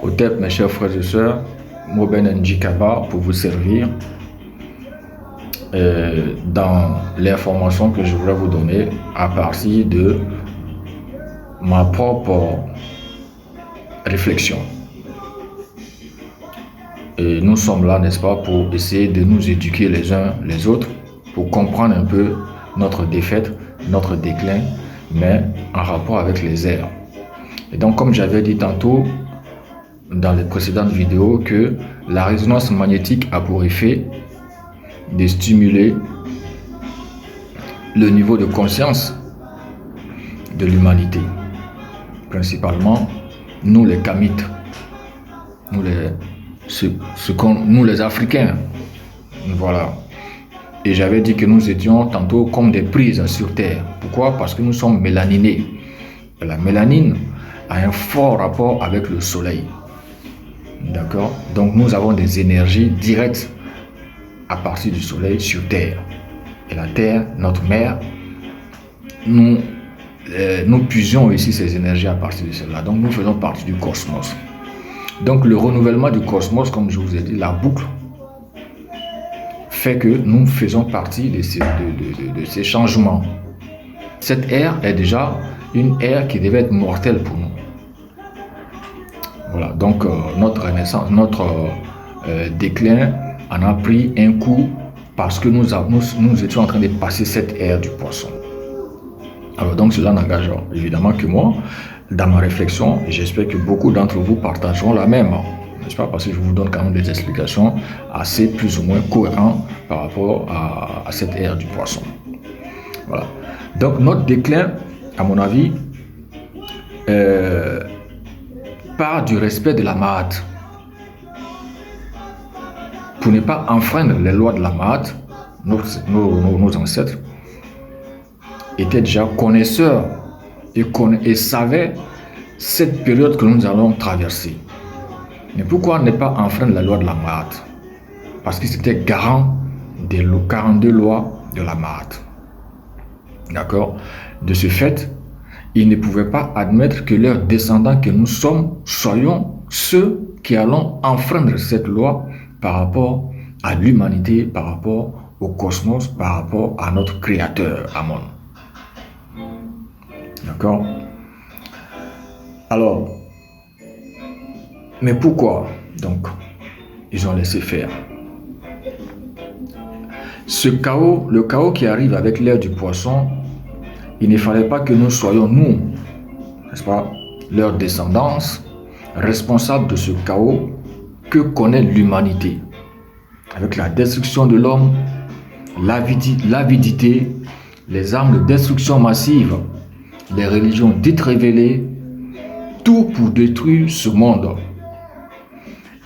Hotep, mes chers frères et sœurs, Moben Njikaba pour vous servir dans l'information que je voudrais vous donner à partir de ma propre réflexion. Et nous sommes là, n'est-ce pas, pour essayer de nous éduquer les uns les autres, pour comprendre un peu notre défaite, notre déclin, mais en rapport avec les airs. Et donc, comme j'avais dit tantôt dans les précédentes vidéos, que la résonance magnétique a pour effet de stimuler le niveau de conscience de l'humanité, principalement nous les Kamites, nous les Africains, voilà. Et j'avais dit que nous étions tantôt comme des prises sur terre. Pourquoi? Parce que nous sommes mélaninés. Et la mélanine a un fort rapport avec le soleil. D'accord? Donc nous avons des énergies directes à partir du soleil sur terre. Et la terre, notre mère, nous puisons ici ces énergies à partir de cela. Donc nous faisons partie du cosmos. Donc le renouvellement du cosmos, comme je vous ai dit, la boucle, fait que nous faisons partie de ces changements. Cette ère est déjà une ère qui devait être mortelle pour nous. Voilà, donc notre renaissance, notre déclin en a pris un coup parce que nous étions en train de passer cette ère du poisson. Alors donc cela n'engage évidemment que moi dans ma réflexion, et j'espère que beaucoup d'entre vous partageront la même, n'est-ce pas, parce que je vous donne quand même des explications assez plus ou moins cohérentes par rapport à cette ère du poisson. Voilà. Donc notre déclin, à mon avis, part du respect de la Mahat. Pour ne pas enfreindre les lois de la Mahat, nos ancêtres étaient déjà connaisseurs et savaient cette période que nous allons traverser. Mais pourquoi ne pas enfreindre la loi de la Mahat? Parce qu'ils étaient garants des 42 lois de la Mahat. D'accord? De ce fait, ils ne pouvaient pas admettre que leurs descendants que nous sommes soyons ceux qui allons enfreindre cette loi par rapport à l'humanité, par rapport au cosmos, par rapport à notre créateur, Amon. D'accord? Alors, mais pourquoi donc ils ont laissé faire? Ce chaos, le chaos qui arrive avec l'ère du poisson, il ne fallait pas que nous soyons, nous, n'est-ce pas, leur descendance, responsables de ce chaos que connaît l'humanité. Avec la destruction de l'homme, l'avidité, les armes de destruction massive, les religions dites révélées, tout pour détruire ce monde.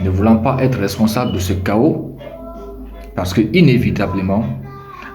Ne voulant pas être responsable de ce chaos, parce que inévitablement,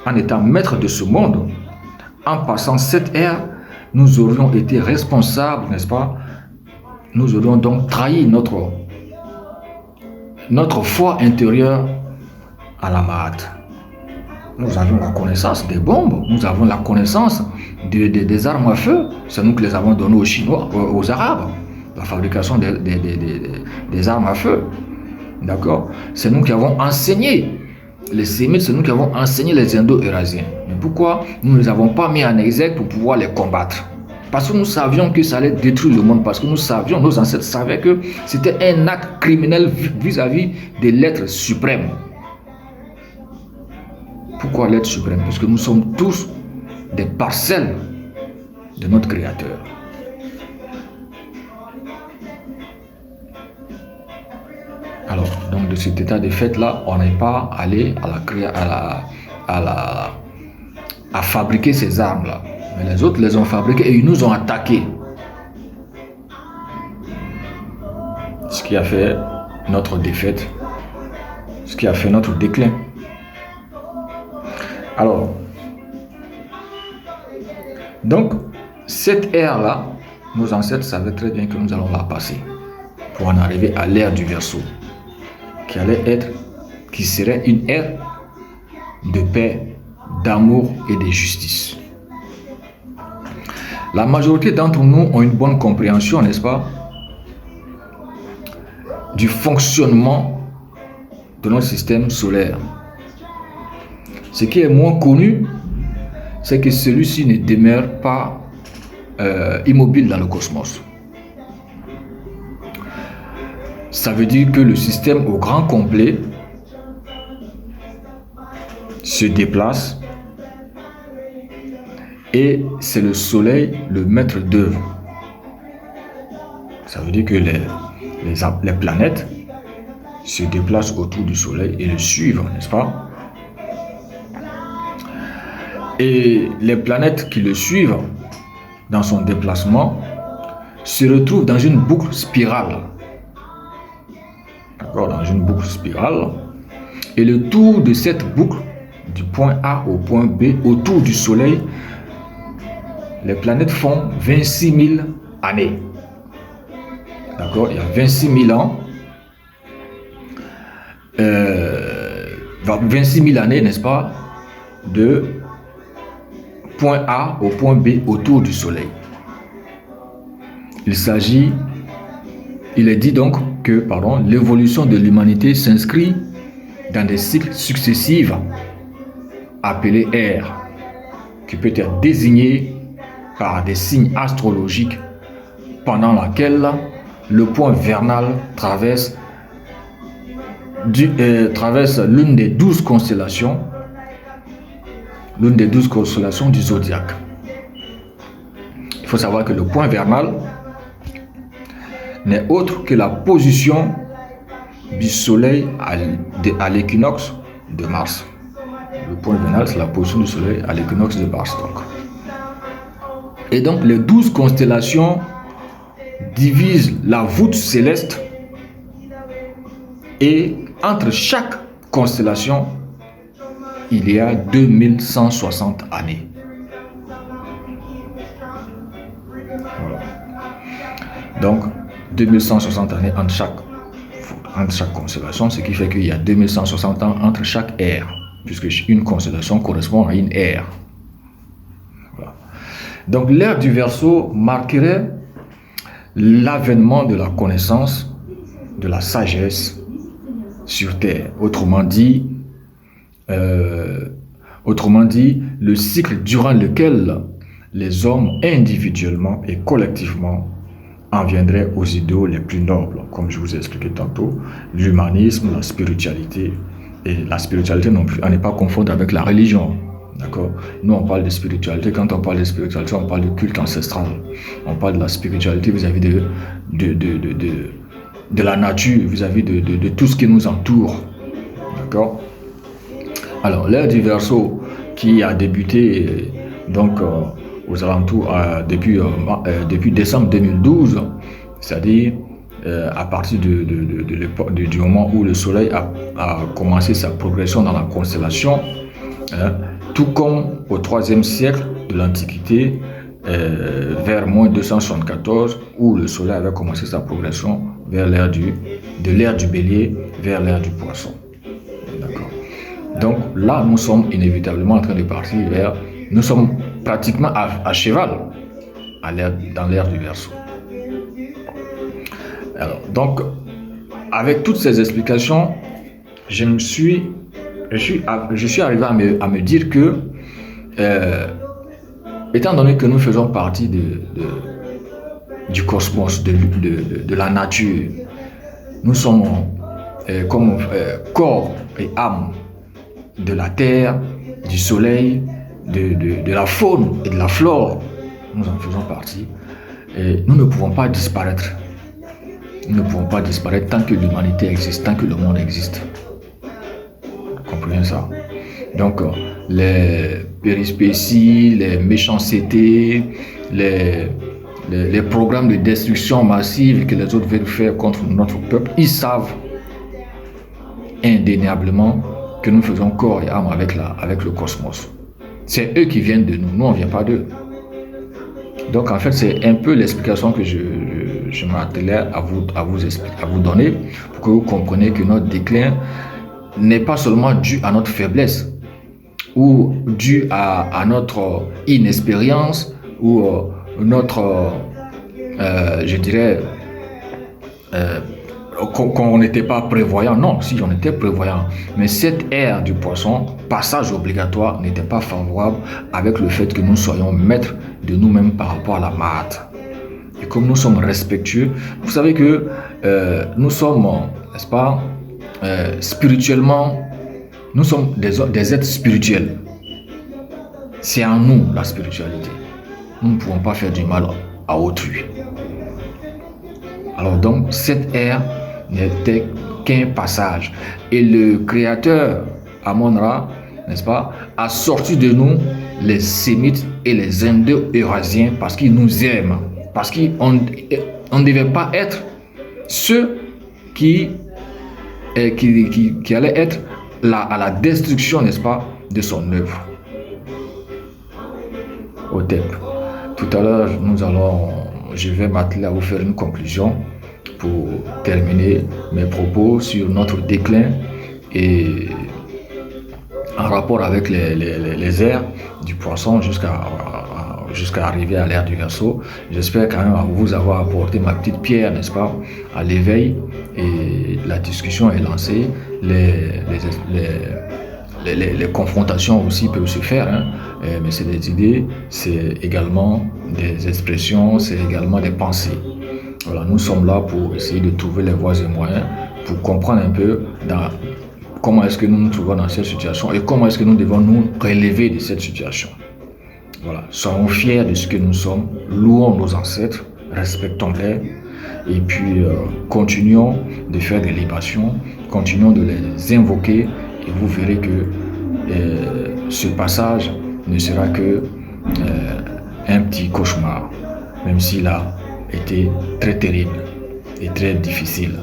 en étant maître de ce monde, en passant cette ère, nous aurions été responsables, n'est-ce pas? Nous aurions donc trahi notre foi intérieure à la Mahat. Nous avions la connaissance des bombes, nous avons la connaissance des armes à feu. C'est nous qui les avons données aux Chinois, aux Arabes, la fabrication des armes à feu. D'accord? C'est nous qui avons enseigné les Sémites, c'est nous qui avons enseigné les Indo-Eurasiens. Mais pourquoi nous ne les avons pas mis en exergue pour pouvoir les combattre? Parce que nous savions que ça allait détruire le monde, parce que nous savions, nos ancêtres savaient que c'était un acte criminel vis-à-vis de l'être suprême. Pourquoi l'être suprême? Parce que nous sommes tous des parcelles de notre Créateur. Alors, donc de cet état de fait-là, on n'est pas allé à fabriquer ces armes-là. Mais les autres les ont fabriquées et ils nous ont attaqués. Ce qui a fait notre défaite, ce qui a fait notre déclin. Alors, donc, cette ère-là, nos ancêtres savaient très bien que nous allons la passer pour en arriver à l'ère du Verseau, qui serait une ère de paix, d'amour et de justice. La majorité d'entre nous ont une bonne compréhension, n'est-ce pas, du fonctionnement de notre système solaire. Ce qui est moins connu, c'est que celui-ci ne demeure pas immobile dans le cosmos. Ça veut dire que le système au grand complet se déplace et c'est le Soleil le maître d'œuvre. Ça veut dire que les planètes se déplacent autour du Soleil et le suivent, n'est-ce pas? Et les planètes qui le suivent dans son déplacement se retrouvent dans une boucle spirale. D'accord, dans une boucle spirale. Et le tour de cette boucle, du point A au point B, autour du Soleil, les planètes font 26 000 années. D'accord, il y a 26 000 ans. 26 000 années, n'est-ce pas, de point A au point B autour du Soleil. Il est dit donc que l'évolution de l'humanité s'inscrit dans des cycles successifs appelés ères, qui peut être désignés par des signes astrologiques pendant laquelle le point vernal traverse l'une des 12 constellations du zodiaque. Il faut savoir que le point vernal n'est autre que la position du Soleil à l'équinoxe de Mars. Le point vernal, c'est la position du Soleil à l'équinoxe de Mars. Et donc, les 12 constellations divisent la voûte céleste et entre chaque constellation, il y a 2160 années. Voilà. Donc, 2160 années entre chaque constellation, ce qui fait qu'il y a 2160 ans entre chaque ère, puisque une constellation correspond à une ère. Voilà. Donc, l'ère du Verseau marquerait l'avènement de la connaissance, de la sagesse sur Terre. Autrement dit, le cycle durant lequel les hommes individuellement et collectivement en viendraient aux idéaux les plus nobles, comme je vous ai expliqué tantôt, l'humanisme, la spiritualité, et la spiritualité non plus, à ne pas confondre avec la religion. D'accord? Nous, on parle de spiritualité. Quand on parle de spiritualité, on parle de culte ancestral. On parle de la spiritualité vis-à-vis de la nature, vis-à-vis de tout ce qui nous entoure. D'accord? Alors, l'ère du Verseau qui a débuté donc aux alentours depuis décembre 2012, c'est-à-dire à partir du moment où le Soleil a commencé sa progression dans la constellation, tout comme au IIIe siècle de l'Antiquité, vers moins 274, où le Soleil avait commencé sa progression vers l'ère du Bélier vers l'ère du Poisson. D'accord. Donc là, nous sommes inévitablement en train de partir nous sommes pratiquement à cheval dans l'ère du Verseau. Alors, donc, avec toutes ces explications, je suis arrivé à me dire que, étant donné que nous faisons partie du cosmos, de la nature, nous sommes comme corps et âme de la terre, du soleil, de la faune et de la flore, nous en faisons partie. Et nous ne pouvons pas disparaître. Nous ne pouvons pas disparaître tant que l'humanité existe, tant que le monde existe. Vous comprenez ça? Donc, les périspéties, les méchancetés, les programmes de destruction massive que les autres veulent faire contre notre peuple, ils savent indéniablement que nous faisons corps et âme avec le cosmos. C'est eux qui viennent de nous, nous on ne vient pas d'eux. Donc en fait, c'est un peu l'explication que je m'attelais à vous donner pour que vous compreniez que notre déclin n'est pas seulement dû à notre faiblesse ou dû à notre inexpérience ou notre, qu'on n'était pas prévoyant. Non, si on était prévoyant. Mais cette ère du poisson, passage obligatoire, n'était pas favorable avec le fait que nous soyons maîtres de nous-mêmes par rapport à la maths. Et comme nous sommes respectueux, vous savez que nous sommes, n'est-ce pas, spirituellement, nous sommes des êtres spirituels. C'est en nous la spiritualité. Nous ne pouvons pas faire du mal à autrui. Alors donc, cette ère n'était qu'un passage. Et le Créateur, Amon-Ra, n'est-ce pas, a sorti de nous les Sémites et les Indo-Eurasiens parce qu'il nous aime. Parce qu'on ne devait pas être ceux qui allaient être à la destruction, n'est-ce pas, de son œuvre. Hotep. Tout à l'heure, je vais m'atteler à vous faire une conclusion pour terminer mes propos sur notre déclin et en rapport avec les ères du poisson jusqu'à arriver à l'ère du Verseau. J'espère quand même vous avoir apporté ma petite pierre, n'est-ce pas, à l'éveil, et la discussion est lancée. Les confrontations aussi peuvent se faire, hein, mais c'est des idées, c'est également des expressions, c'est également des pensées. Voilà, nous sommes là pour essayer de trouver les voies et moyens pour comprendre un peu comment est-ce que nous nous trouvons dans cette situation et comment est-ce que nous devons nous relever de cette situation. Voilà, soyons fiers de ce que nous sommes, louons nos ancêtres, respectons-les et puis continuons de faire des libations, continuons de les invoquer et vous verrez que ce passage ne sera que un petit cauchemar, même s'il a été très terrible et très difficile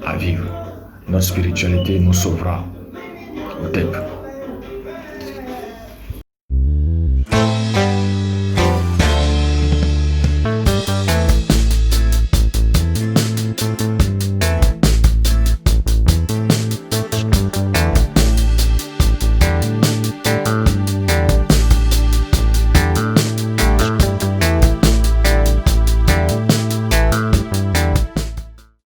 à vivre. Notre spiritualité nous sauvera. Hotep.